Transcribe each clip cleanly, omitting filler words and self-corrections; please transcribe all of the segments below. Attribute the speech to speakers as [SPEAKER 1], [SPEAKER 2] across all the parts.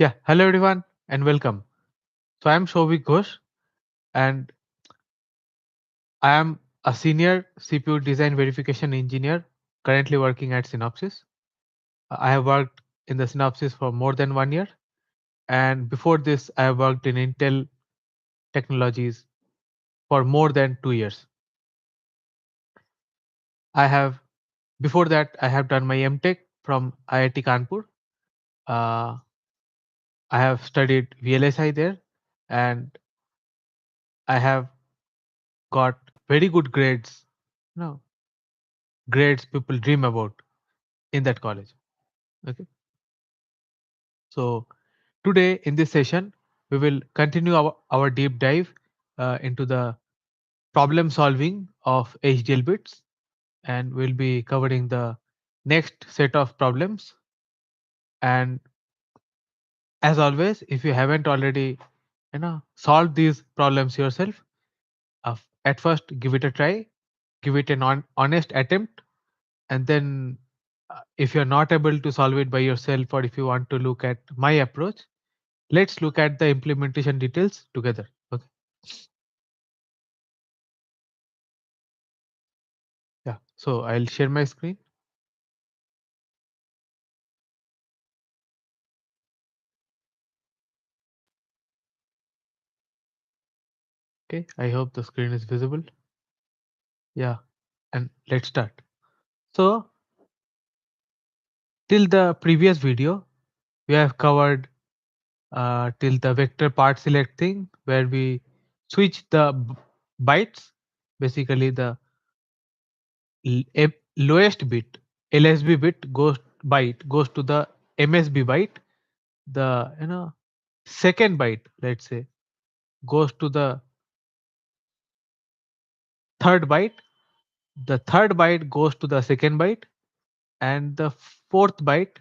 [SPEAKER 1] Yeah, hello everyone and welcome. So I am 𝐒𝐿𝐵𝐾𝐲 and I am a senior CPU design verification engineer currently working at Synopsys. I have worked in the Synopsys for more than 1 year, and before this I have worked in Intel technologies for more than 2 years. I have Before that I have done my MTech from IIT Kanpur. Uh, I have studied VLSI there and I have got very good grades. No, grades people dream about in that college. Okay. So today in this session, we will continue our deep dive into the problem solving of HDL bits, and we'll be covering the next set of problems. And as always, if you haven't already solved these problems yourself, at first give it a try, give it an honest attempt, and then if you're not able to solve it by yourself, or if you want to look at my approach, let's look at the implementation details together. Okay. Yeah. So I'll share my screen. Okay. I hope the screen is visible. Yeah. And let's start. So till the previous video, we have covered till the vector part select thing where we switch the bytes, basically the lowest bit, LSB bit goes to the MSB byte. The second byte, let's say, goes to the third byte. The third byte goes to the second byte, and the fourth byte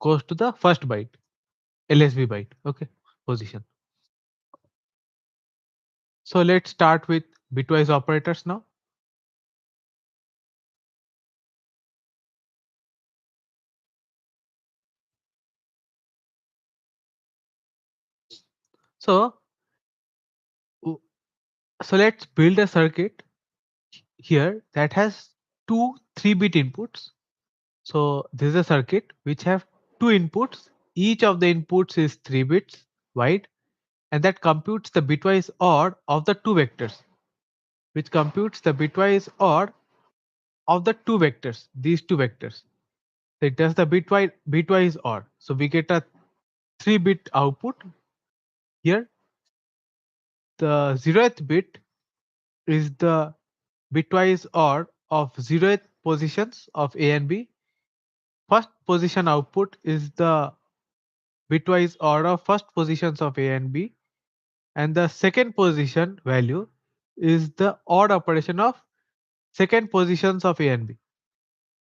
[SPEAKER 1] goes to the first byte, LSB byte. Okay, position. So let's start with bitwise operators now. So, so let's build a circuit here that has two 3-bit inputs. So this is a circuit which have two inputs. Each of the inputs is 3 bits wide, and that computes the bitwise OR of the two vectors, which computes the bitwise OR of the two vectors, these two vectors. So it does the bitwise OR. So we get a 3-bit output here. The 0th bit is the bitwise OR of 0th positions of A and B. First position output is the bitwise OR of first positions of A and B, and the second position value is the odd operation of second positions of A and B.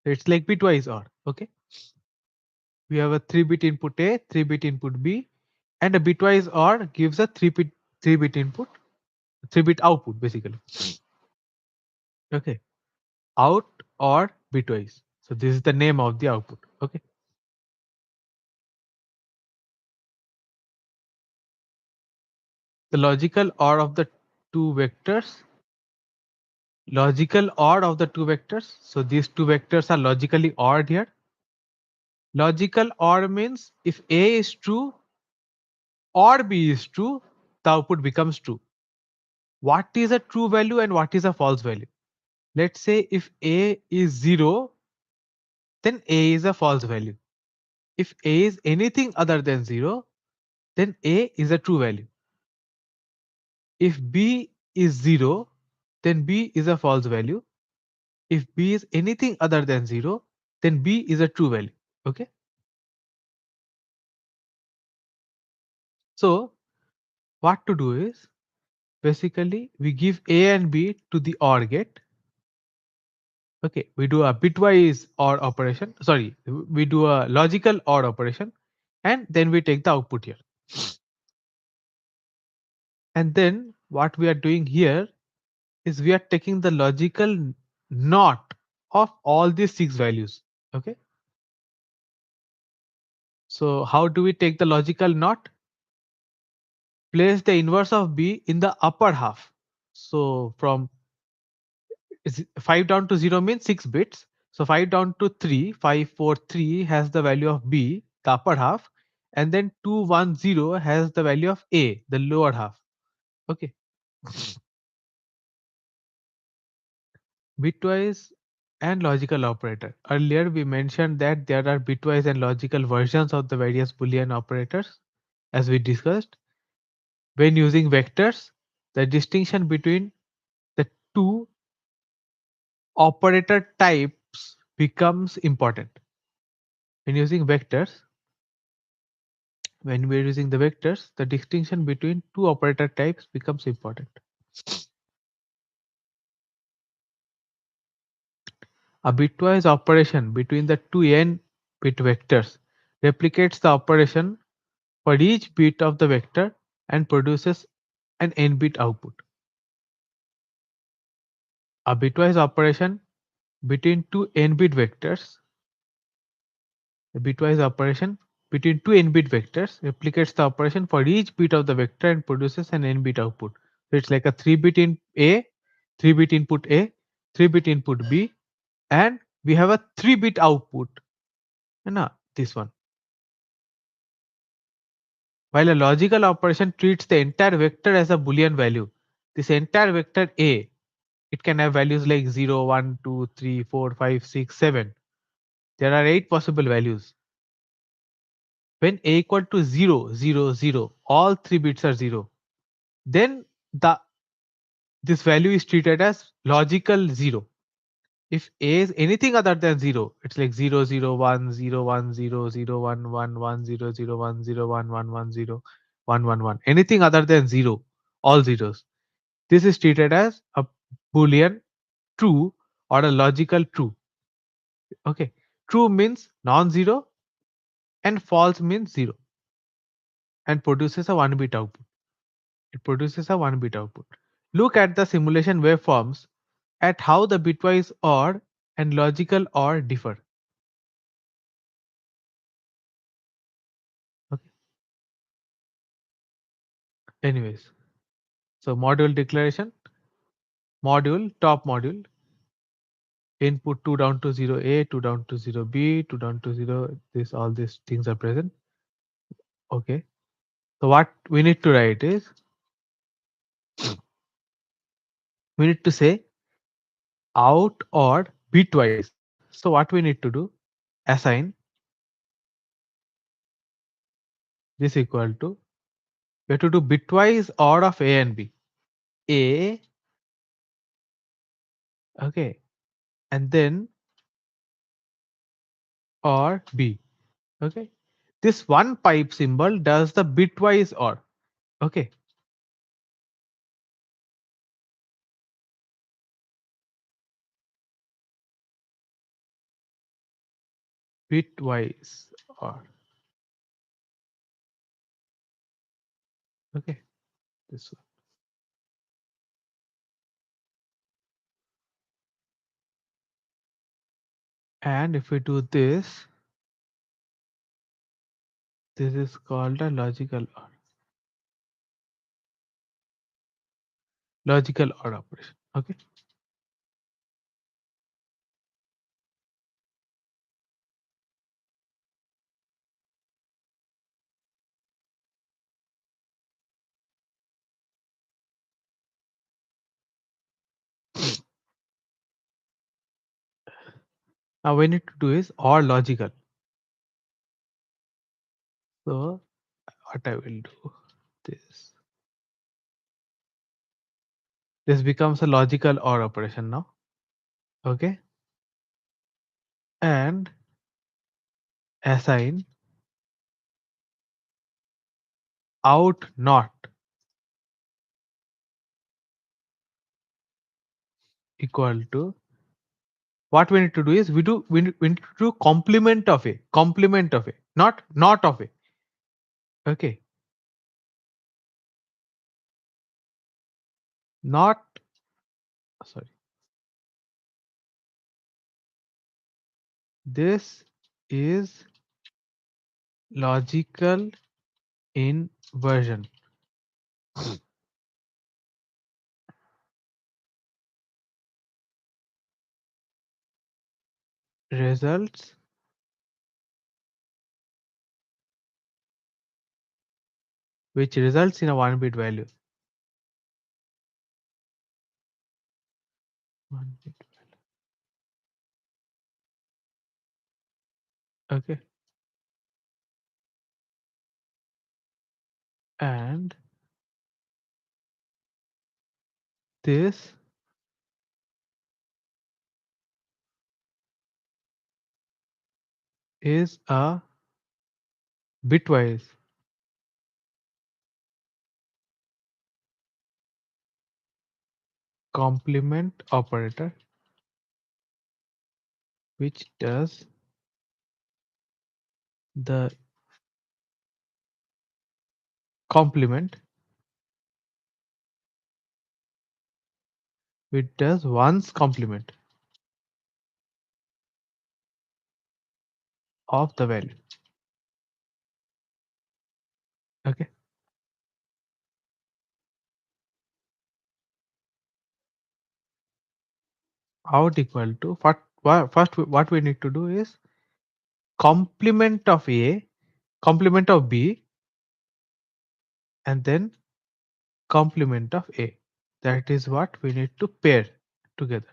[SPEAKER 1] It's like bitwise OR. Okay. We have a 3-bit input A, 3-bit input B, and a bitwise OR gives a 3-bit input, 3-bit output basically. Okay. Out or bitwise. So this is the name of the output. Okay. The logical OR of the two vectors. Logical OR of the two vectors. So these two vectors are logically ORed here. Logical OR means if A is true or B is true, the output becomes true. What is a true value and what is a false value? Let's say if A is 0, then A is a false value. If A is anything other than 0, then A is a true value. If B is 0, then B is a false value. If B is anything other than 0, then B is a true value. Okay. So what to do is basically we give A and B to the OR gate. Okay, we do a bitwise OR operation. Sorry, we do a logical OR operation, and then we take the output here. And then what we are doing here is we are taking the logical NOT of all these 6 values. Okay. So how do we take the logical NOT? Place the inverse of B in the upper half. So from 5 down to 0 means 6 bits. So 5 down to 3, 5, 4, 3 has the value of B, the upper half, and then 2, 1, 0 has the value of A, the lower half. Okay. Bitwise and logical operator. Earlier we mentioned that there are bitwise and logical versions of the various Boolean operators, as we discussed. When using vectors, the distinction between the two operator types becomes important. When using vectors, when we're using the vectors, the distinction between two operator types becomes important. A bitwise operation between the two n bit vectors replicates the operation for each bit of the vector and produces an n bit output. A bitwise operation between two n bit vectors, a bitwise operation between two n bit vectors replicates the operation for each bit of the vector and produces an n bit output. So it's like a 3-bit in A, 3-bit input A, 3-bit input B, and we have a 3-bit output. And this one. While a logical operation treats the entire vector as a Boolean value, this entire vector A, it can have values like 0, 1, 2, 3, 4, 5, 6, 7. There are 8 possible values. When A equal to 0, 0, 0, all 3 bits are 0. Then this value is treated as logical 0. If A is anything other than 0, it's like 0, 0, 1, 0, 1, 0, 0, 1, 1, 1, 0, 0, 1, 0, 1, 1, 1, 0, 1, 1, 1. Anything other than 0, all zeros. This is treated as a Boolean true or a logical true. Okay. True means non-zero and false means 0 and produces a 1-bit output. It produces a 1-bit output. Look at the simulation waveforms at how the bitwise OR and logical OR differ. Okay. Anyways, so module declaration, module, top module, input 2 down to 0A, 2 down to 0B, 2 down to 0, this all these things are present. Okay. So what we need to write is, we need to say out or bitwise. So what we need to do, assign this equal to, we have to do bitwise OR of A and B. A, okay, and then OR B. Okay. This one pipe symbol does the bitwise OR. Okay. Bitwise OR. Okay. This one. And if we do this is called a logical OR. Logical OR operation. Okay. Now we need to do is OR logical. So what I will do, this. This becomes a logical OR operation now. Okay. And assign out not equal to, what we need to do is we need to do complement of a, not of a. Okay. Not, sorry, this is logical inversion results in a 1-bit value. 1-bit. Okay. And this is a bitwise complement operator which does the complement, which does one's complement of the value. Okay. Out equal to first what we need to do is complement of A, complement of B, and then complement of A. That is what we need to pair together.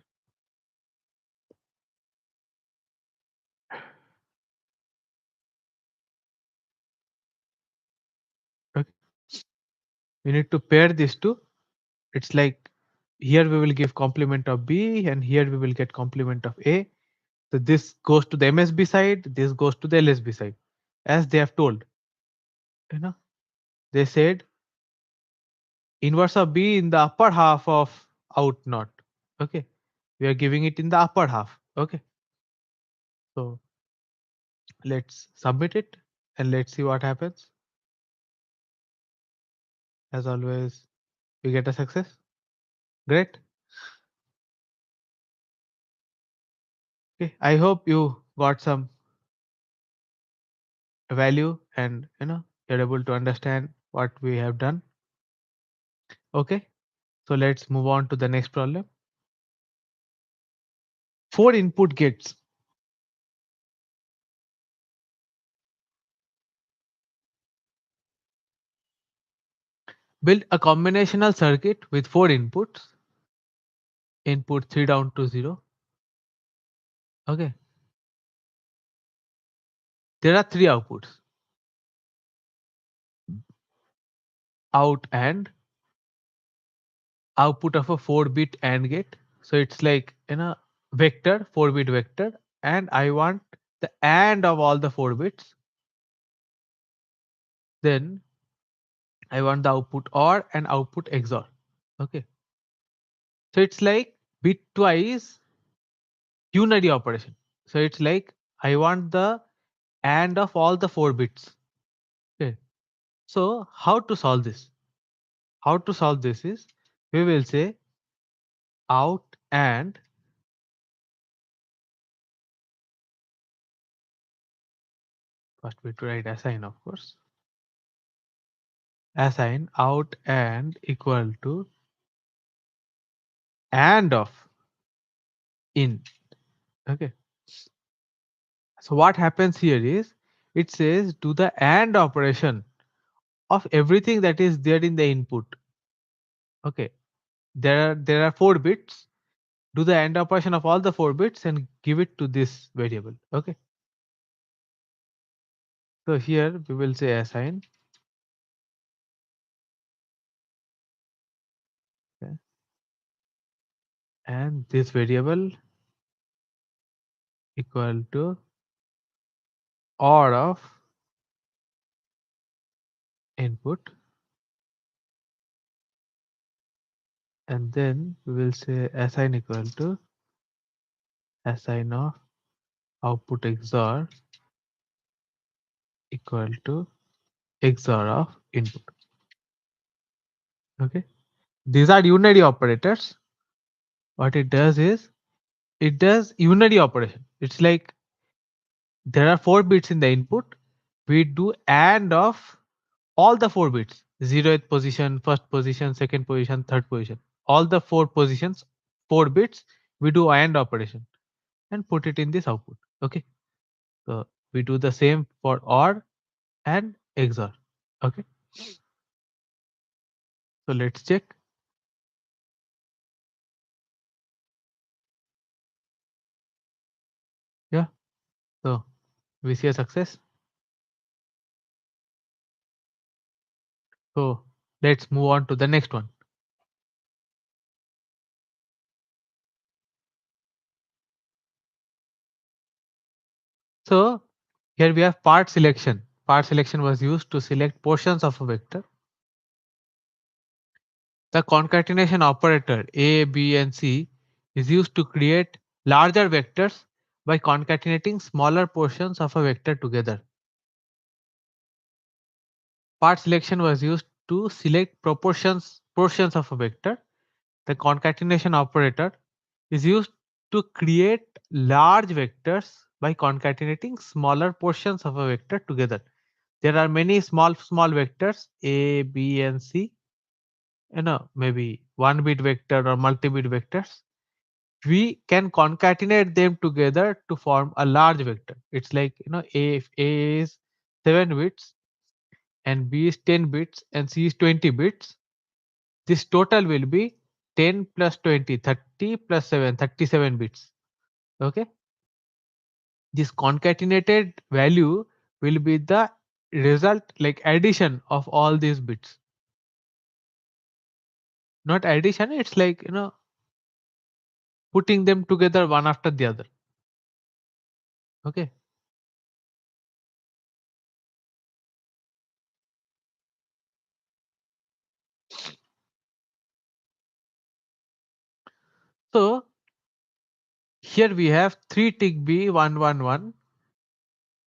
[SPEAKER 1] Okay. We need to pair these two. It's like here we will give complement of B and here we will get complement of A. So this goes to the MSB side, this goes to the LSB side, as they have told. You know, they said inverse of B in the upper half of out not. Okay, we are giving it in the upper half. Okay, so let's submit it and let's see what happens. As always, we get a success. Great. Okay, I hope you got some value and you're able to understand what we have done. Okay, so let's move on to the next problem. 4 input gates. Build a combinational circuit with 4 inputs. Input 3 down to 0. Okay. There are 3 outputs. Out and output of a 4-bit AND gate. So it's like vector, 4-bit vector, and I want the AND of all the 4 bits. Then I want the output OR and output XOR. Okay. So it's like bitwise unary operation. So it's like I want the AND of all the 4 bits. Okay. So how to solve this? How to solve this is we will say out and first we to write assign, of course. Assign out and equal to AND of in. Okay. So what happens here is it says do the AND operation of everything that is there in the input. Okay. There are 4 bits. Do the AND operation of all the 4 bits and give it to this variable. Okay. So here we will say assign. Okay. And this variable equal to OR of input, and then we will say assign equal to assign of output XOR equal to XOR of input. Okay, these are unary operators. What it does is it does unary operation. It's like there are 4 bits in the input. we do AND of all the 4 bits: 0th position, first position, second position, third position, all the 4 positions, 4 bits, we do AND operation and put it in this output. Okay, so we do the same for OR and XOR. Okay, so let's check. Yeah, so we see a success. So let's move on to the next one. So here we have part selection. Part selection was used to select portions of a vector. The concatenation operator A, B, and C is used to create larger vectors by concatenating smaller portions of a vector together. Part selection was used to select portions of a vector. The concatenation operator is used to create large vectors by concatenating smaller portions of a vector together. There are many small vectors A, B, and C. Maybe 1-bit vector or multi-bit vectors. We can concatenate them together to form a large vector. It's like, if A is 7 bits and B is 10 bits and C is 20 bits, this total will be 10 plus 20, 30 plus 7, 37 bits. Okay. This concatenated value will be the result, like addition of all these bits. Not addition, it's like, putting them together one after the other. Okay. So here we have 3 tick B 111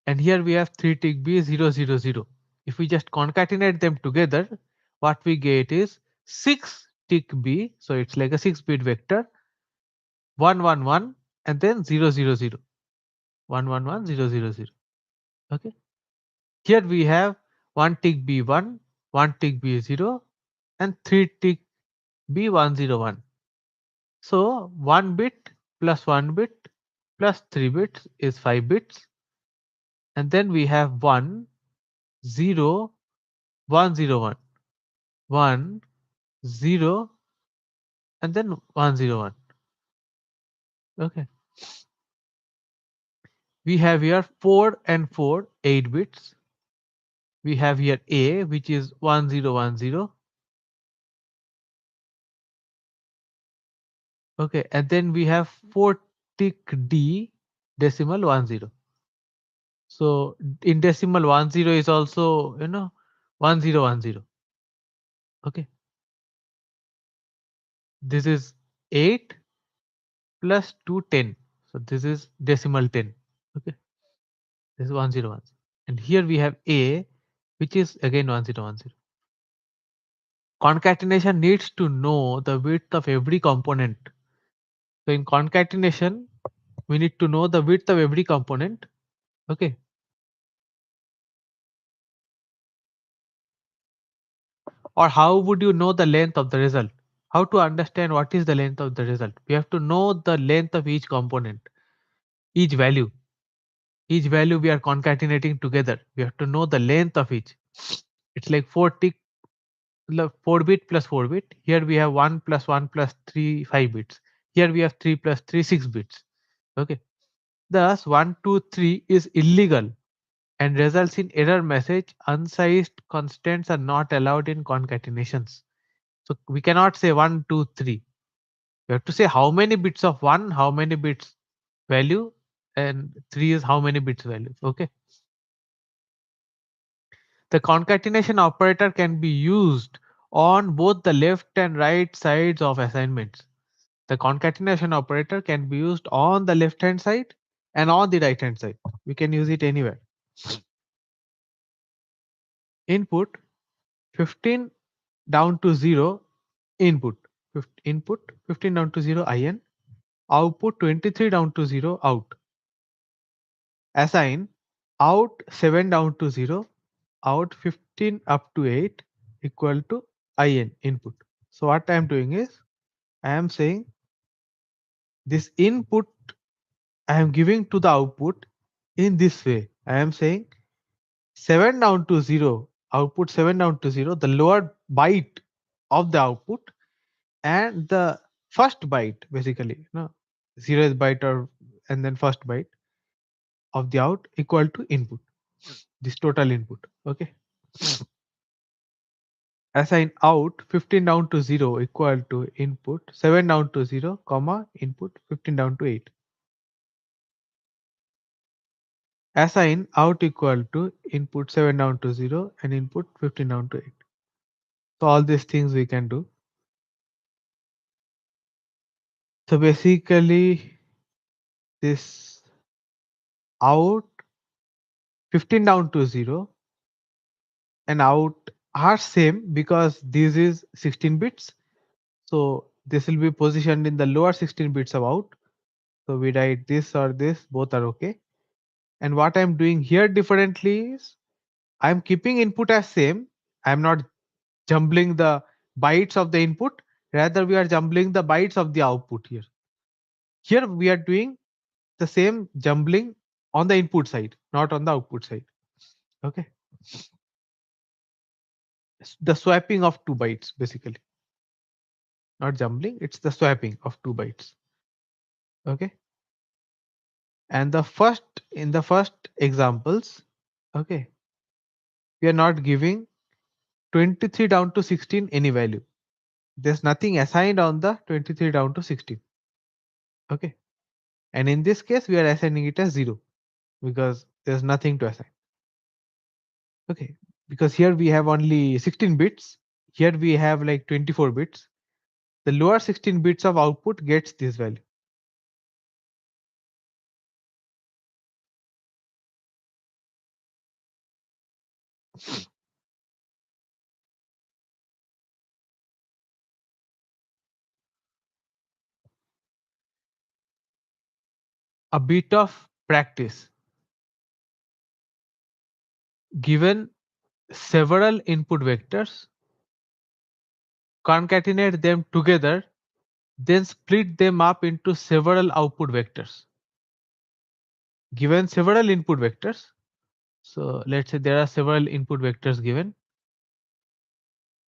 [SPEAKER 1] and here we have 3 tick B 000. If we just concatenate them together, what we get is 6 tick B. So it's like a 6-bit vector 111 and then 000. 111 000. Okay. Here we have 1 tick B1, 1 tick B0 and 3 tick B101. So 1 bit plus 1 bit plus 3 bits is 5 bits. And then we have 1, 0, 101, 1, 0, and then 101. Okay. We have here 4 and 4, 8 bits. We have here A, which is 1010. Okay. And then we have 4 tick D decimal 10. So in decimal 10 is also, 1010. Okay. This is 8 plus 2 10. So this is decimal 10. Okay. This is 101. And here we have A, which is again 1010. Concatenation needs to know the width of every component. So in concatenation, we need to know the width of every component. Okay. Or how would you know the length of the result? How to understand what is the length of the result? We have to know the length of each component, each value. Each value we are concatenating together. We have to know the length of each. It's like 4 tick 4 bit plus 4 bit. Here we have 1 plus 1 plus 3 5 bits. Here we have 3 plus 3 6 bits. Okay. Thus 1 2 3 is illegal and results in error message. Unsized constants are not allowed in concatenations. So we cannot say 1 2 3. You have to say how many bits of 1, how many bits value, and 3 is how many bits value. Okay. The concatenation operator can be used on both the left and right sides of assignments. The concatenation operator can be used on the left hand side and on the right hand side. We can use it anywhere. Input 15 down to 0 input. Input 15 down to 0 in. Output 23 down to 0 out. Assign out 7 down to 0, out 15 up to 8 equal to in input. So what I am doing is I am saying this input I am giving to the output in this way. I am saying 7 down to 0, output 7 down to 0, the lower byte of the output and the first byte basically, 0th byte or and then first byte of the out equal to input, this total input. Okay. Assign out 15 down to 0 equal to input 7 down to 0, comma input 15 down to 8. Assign out equal to input 7 down to 0 and input 15 down to 8. So all these things we can do. So basically this out 15 down to 0 and out are same because this is 16 bits. So this will be positioned in the lower 16 bits of out. So we write this or this, both are okay. And what I'm doing here differently is I'm keeping input as same. I'm not jumbling the bytes of the input. Rather, we are jumbling the bytes of the output here. Here we are doing the same jumbling on the input side, not on the output side. Okay. The swapping of 2 bytes basically. Not jumbling, it's the swapping of 2 bytes. Okay. And in the first examples, okay, we are not giving 23 down to 16 any value. There's nothing assigned on the 23 down to 16. Okay. And in this case, we are assigning it as 0 because there's nothing to assign. Okay. Because here we have only 16 bits. Here we have like 24 bits. The lower 16 bits of output gets this value. A bit of practice. Given several input vectors, concatenate them together, then split them up into several output vectors. Given several input vectors, so let's say there are several input vectors given,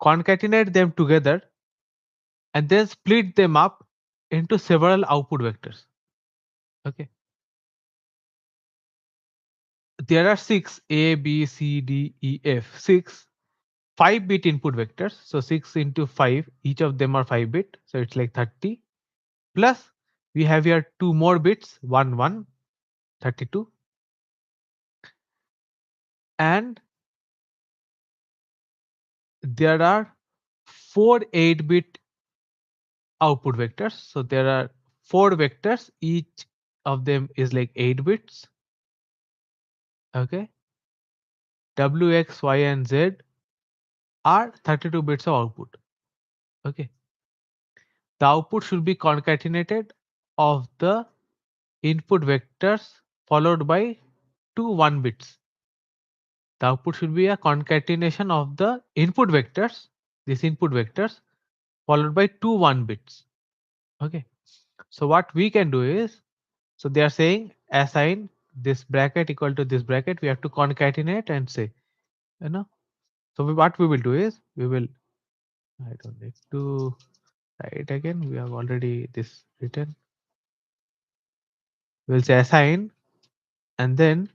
[SPEAKER 1] concatenate them together and then split them up into several output vectors. Okay. There are 6 A, B, C, D, E, F, 6 5-bit input vectors. So 6 into 5, each of them are 5-bit. So it's like 30. Plus we have here 2 more bits, 1, 1, 32. And there are 4 8-bit output vectors. So there are 4 vectors, each of them is like 8 bits. Okay. W, X, Y, and Z are 32 bits of output. Okay. The output should be concatenated of the input vectors followed by 2 1 bits. The output should be a concatenation of the input vectors, these input vectors, followed by 2 1 bits. Okay. So what we can do is, so they are saying assign this bracket equal to this bracket. We have to concatenate and say, So what we will do is we will, I don't need to write again. We have already this written. We'll say assign and then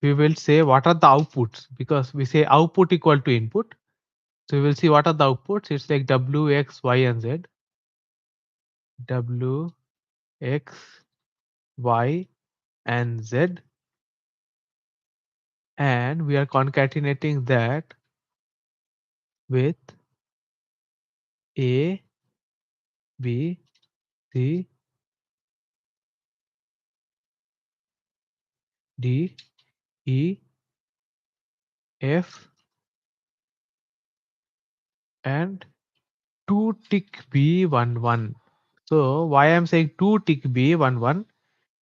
[SPEAKER 1] we will say what are the outputs because we say output equal to input. So we will see what are the outputs. It's like W, X, Y, and Z. W, X, Y, and Z. And we are concatenating that with A, B, C, D, E, F, and 2 tick B 1 1. So why I'm saying 2 tick B 1 1?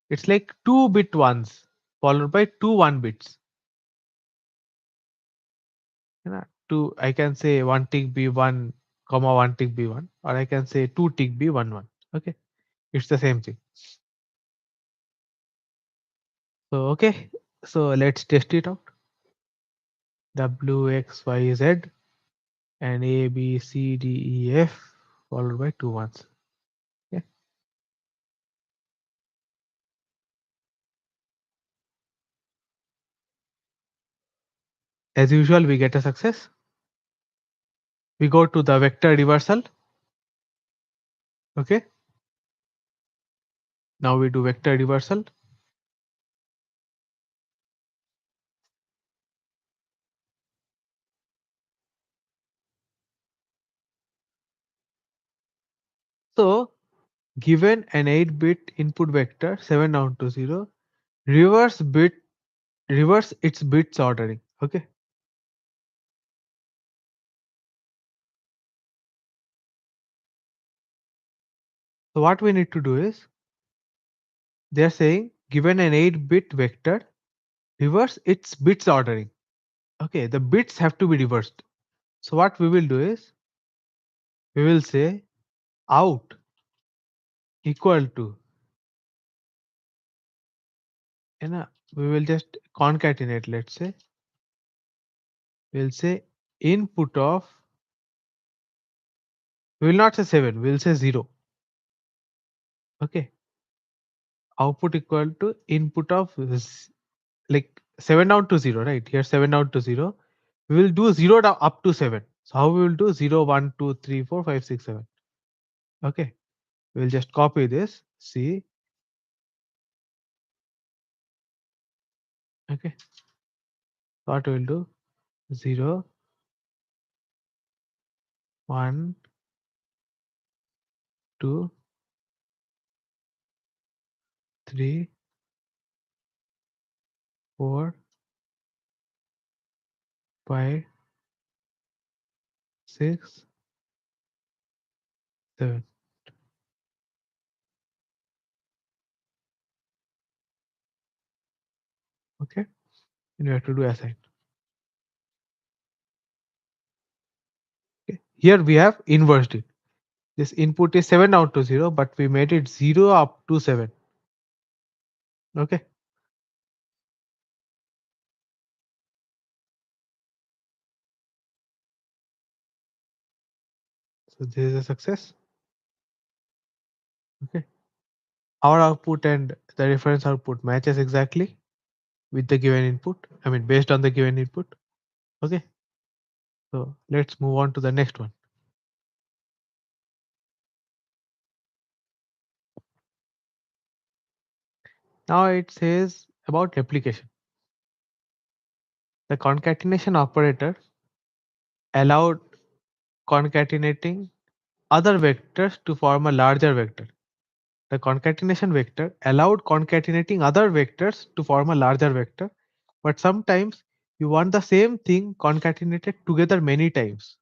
[SPEAKER 1] It's like 2 bit ones followed by 2 1 bits. Two, I can say one tick b1 comma one tick b1, or I can say two tick b11. Okay, it's the same thing. So okay, so let's test it out. W x y z and a b c d e f followed by two ones. Okay. As usual, we get a success. We go to the vector reversal. Okay. Now we do vector reversal. So given an 8-bit input vector 7 down to 0, reverse its bits ordering. Okay. So what we need to do is, they are saying given an 8-bit vector, reverse its bits ordering. Okay, the bits have to be reversed. So what we will do is, we will say out equal to, we will just concatenate, let's say, we'll say input of, we will not say 7, we'll say 0. Okay, output equal to input of like 7 down to 0, right? Here 7 down to 0. We will do 0 down up to 7. So how we will do 0, 1, 2, 3, 4, 5, 6, 7. Okay, we'll just copy this. See, okay, what we'll do, 0, 1, 2, 3, 4, 5, 6, 7. Okay, and we have to do assign. Okay. Here we have inversed it. This input is 7 down to 0, but we made it 0 up to 7. Okay. So this is a success. Okay. Our output and the reference output matches exactly with the given input. I mean, based on the given input. Okay. So let's move on to the next one. Now it says about replication. The concatenation operator allowed concatenating other vectors to form a larger vector. The concatenation vector allowed concatenating other vectors to form a larger vector, but sometimes you want the same thing concatenated together many times.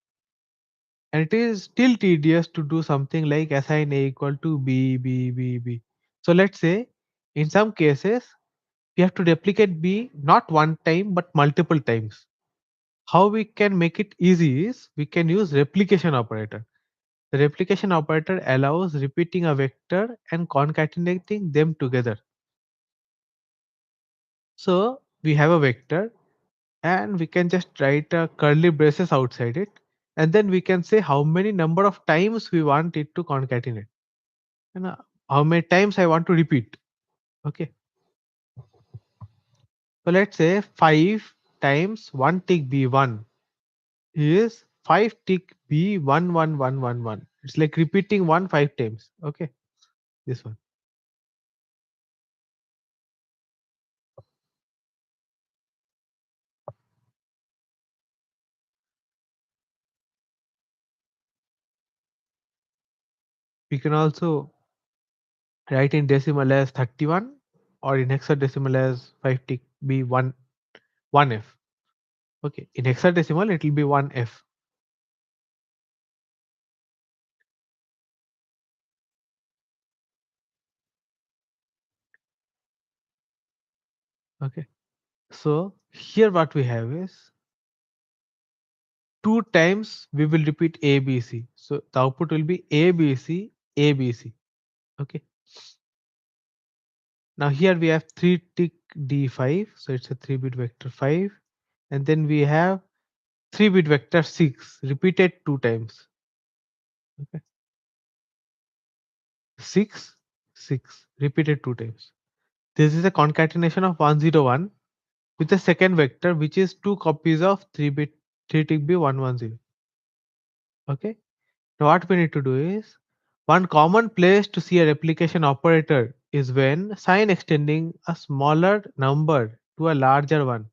[SPEAKER 1] And it is still tedious to do something like assign A equal to B, B, B, B. So let's say in some cases, we have to replicate B not one time but multiple times. How we can make it easy is, we can use replication operator. The replication operator allows repeating a vector and concatenating them together. So we have a vector and we can just write a curly braces outside it, and then we can say how many number of times we want it to concatenate, and how many times I want to repeat. Okay, so let's say 5 times 1 tick b1 is 5 tick b111111. It's like repeating 1 5 times. Okay, this one. We can also write in decimal as 31, or in hexadecimal as 5 tick b1 1f. Okay, in hexadecimal it will be 1f. Okay, so here what we have is, 2 times we will repeat ABC. So the output will be ABC, ABC. Okay. Now here we have 3 tick D5. So it's a 3-bit vector 5. And then we have 3-bit vector 6 repeated 2 times. Okay. 6, 6 repeated 2 times. This is a concatenation of 101 with the second vector, which is 2 copies of 3-bit 3 tick B110. Okay. Now what we need to do is, one common place to see a replication operator is when sign extending a smaller number to a larger one.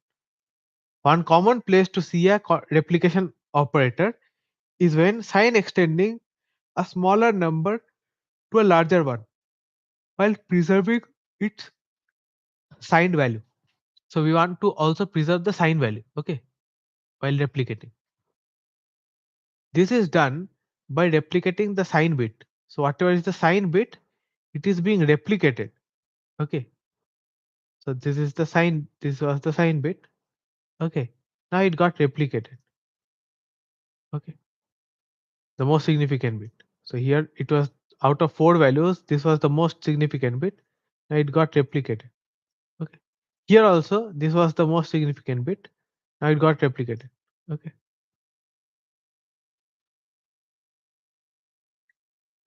[SPEAKER 1] One common place to see a replication operator is when sign extending a smaller number to a larger one while preserving its signed value. So we want to also preserve the sign value, okay, while replicating. This is done by replicating the sign bit. So whatever is the sign bit, it is being replicated. Okay. So this is the sign, this was the sign bit. Okay. Now it got replicated. Okay. The most significant bit. So here it was out of 4 values, this was the most significant bit. Now it got replicated. Okay. Here also, this was the most significant bit. Now it got replicated. Okay.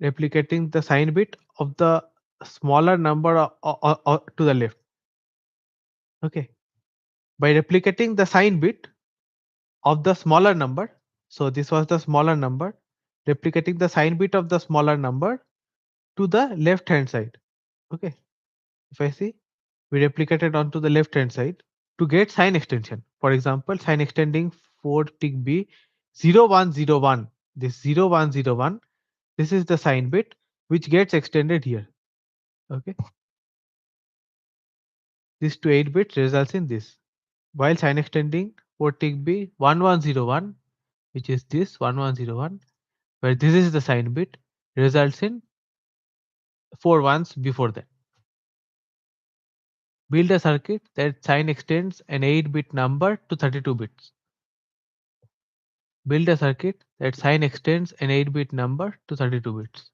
[SPEAKER 1] Replicating the sign bit of the smaller number to the left. Okay. By replicating the sign bit of the smaller number, so this was the smaller number, replicating the sign bit of the smaller number to the left hand side. Okay. If I see, we replicated onto the left hand side to get sign extension. For example, sign extending 4 tick B 0101. This 0101, this is the sign bit which gets extended here. Okay. This to 8 bit results in this. While sign extending 4 tick B 1101, which is this 1101, where this is the sign bit, results in 4 ones before that. Build a circuit that sign extends an 8-bit number to 32 bits. Build a circuit that sign extends an 8-bit number to 32 bits.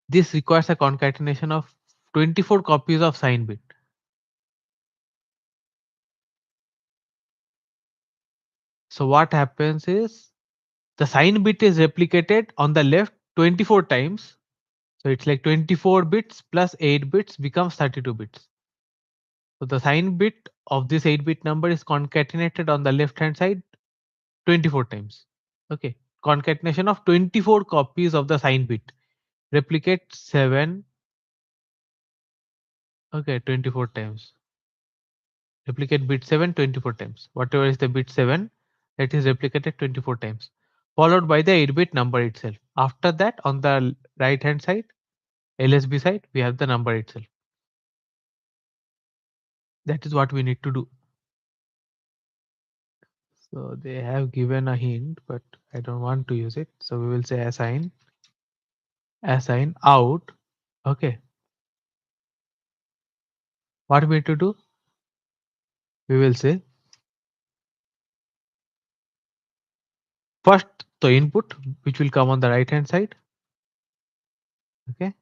[SPEAKER 1] This requires a concatenation of 24 copies of sign bit. So what happens is, the sign bit is replicated on the left 24 times. So it's like 24 bits plus 8 bits becomes 32 bits. So the sign bit of this 8-bit number is concatenated on the left hand side 24 times. Okay. Concatenation of 24 copies of the sign bit. Replicate 7. Okay, 24 times. Replicate bit 7 24 times. Whatever is the bit 7, that is replicated 24 times. Followed by the 8-bit number itself. After that, on the right hand side, LSB side, we have the number itself. That is what we need to do. So they have given a hint, but I don't want to use it. So we will say assign out. Okay. What we need to do? We will say first the input, which will come on the right hand side. Okay.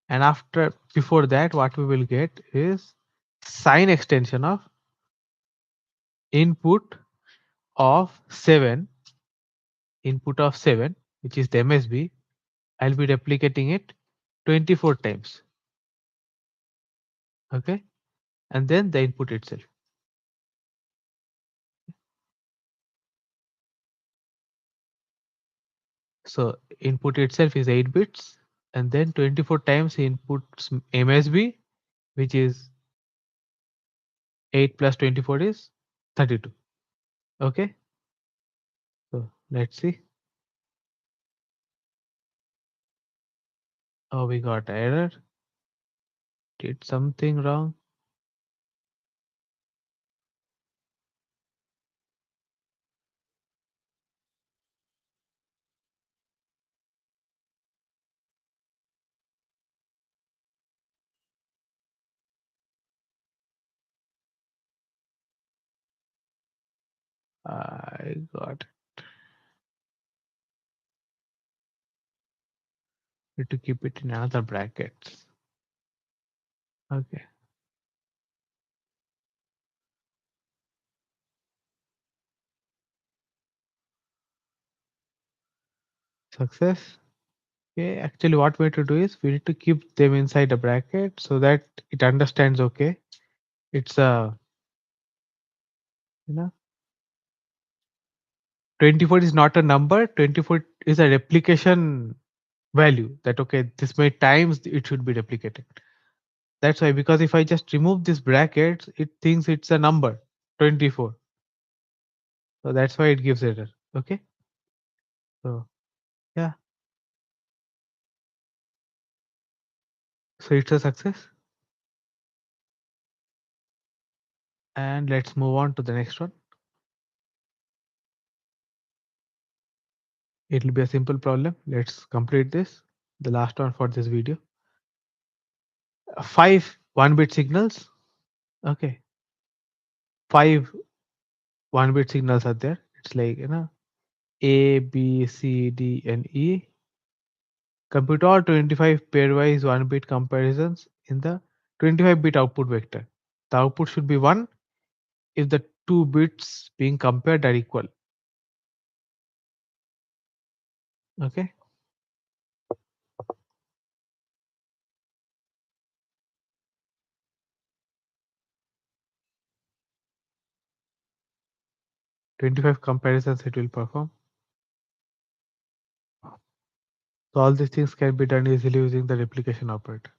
[SPEAKER 1] And after, before that, what we will get is sign extension of input of 7, which is the MSB. I'll be replicating it 24 times. Okay. And then the input itself. So input itself is 8 bits, and then 24 times inputs MSB, which is 8 plus 24 is 32. Okay. So let's see. Oh, we got error. Did something wrong. I got it. Need to keep it in another brackets. Okay. Success. Okay. Actually, what we need to do is we need to keep them inside a bracket so that it understands. Okay. It's a, you know, 24 is not a number. 24 is a replication value that, okay, this many times it should be replicated. That's why, because if I just remove this brackets, it thinks it's a number 24. So that's why it gives error. Okay. So yeah. So it's a success. And let's move on to the next one. It will be a simple problem. Let's complete this. The last one for this video. 5 1-bit signals. Okay. 5 1-bit signals are there. It's like, A, B, C, D, and E. Compute all 25 pairwise 1-bit comparisons in the 25-bit output vector. The output should be 1 if the 2 bits being compared are equal. Okay. 25 comparisons it will perform. So all these things can be done easily using the replication operator.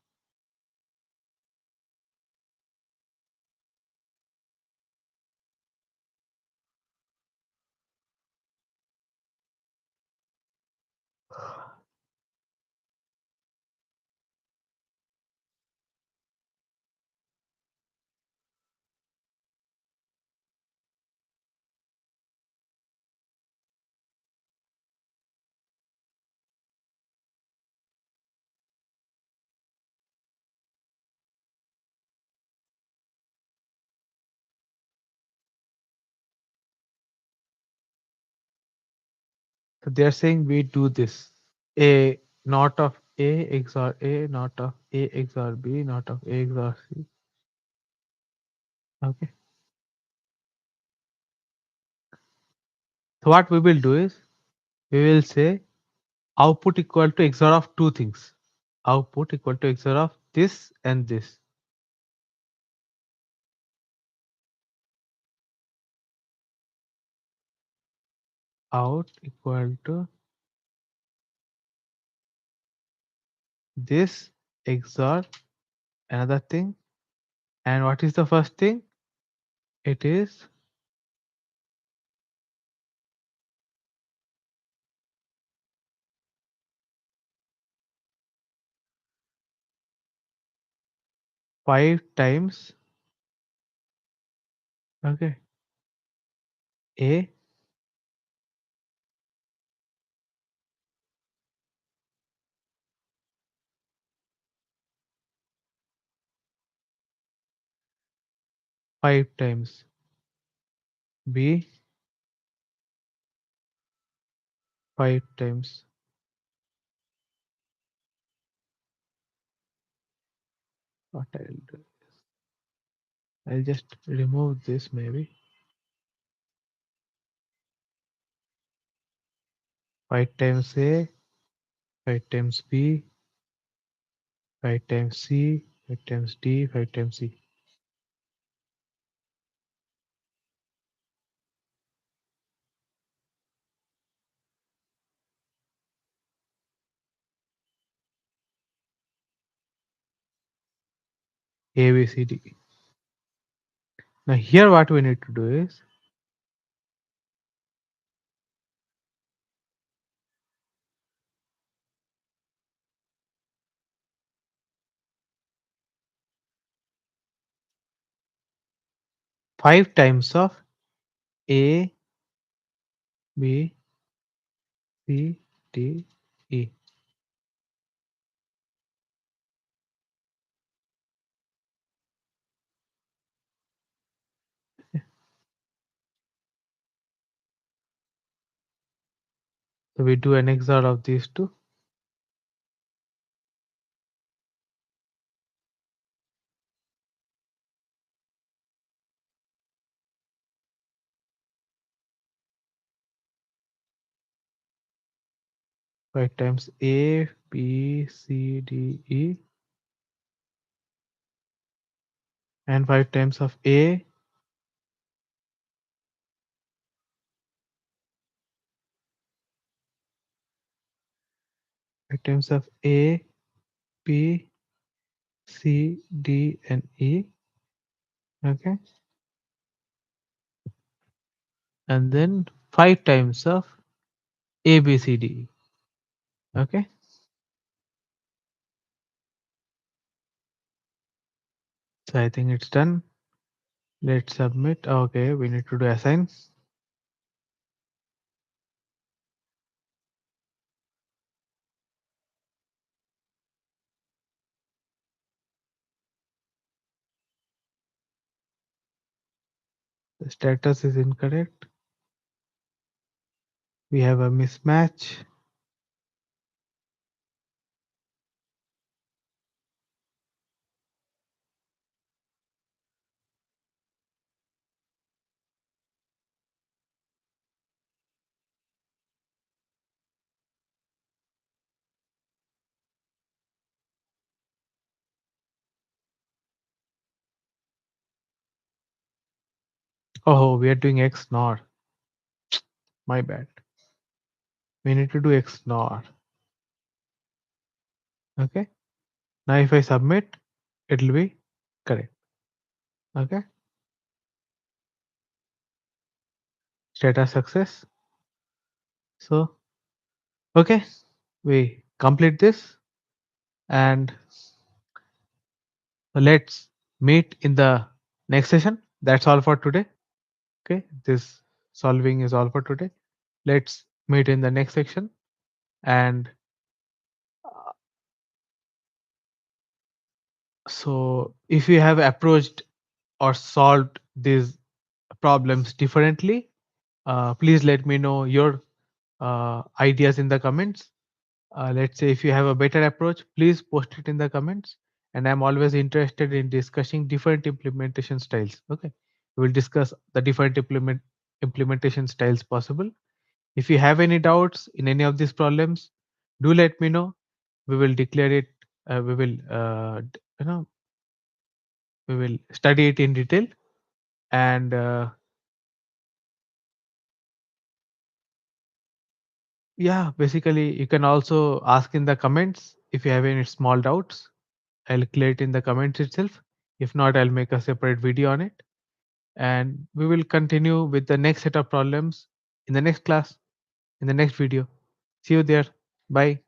[SPEAKER 1] So they are saying we do this. A not of A XOR A, not of A XOR B, not of A XOR C. Okay. So what we will do is we will say output equal to XOR of two things. Output equal to XOR of this and this. Out equal to this XOR another thing. And what is the first thing? It is 5 times, okay, A 5 times B 5 times. What I'll do, I'll just remove this maybe. 5 times A, 5 times B, 5 times C, 5 times D, 5 times C. A, B, C, D. Now here what we need to do is 5 times of A, B, C, D, E. So we do an XOR of these two. Five times A, B, C, D, E, and 5 times of A, 5 times of A, B, C, D, and E. Okay. And then 5 times of A, B, C, D, E. Okay. So I think it's done. Let's submit. Okay, we need to do assign. The status is incorrect. We have a mismatch. Oh, we are doing XNOR. My bad. We need to do XNOR. Okay. Now if I submit, it will be correct. Okay. Status success. So, okay, we complete this and let's meet in the next session. That's all for today. Okay. This solving is all for today. Let's meet in the next section. And so if you have approached or solved these problems differently, please let me know your ideas in the comments. Let's say if you have a better approach, please post it in the comments. And I'm always interested in discussing different implementation styles. Okay, we will discuss the different implementation styles possible. If you have any doubts in any of these problems, do let me know. We will declare it. We will, we will study it in detail. And yeah, basically, you can also ask in the comments if you have any small doubts. I'll clear it in the comments itself. If not, I'll make a separate video on it. And we will continue with the next set of problems in the next class, in the next video. See you there. Bye.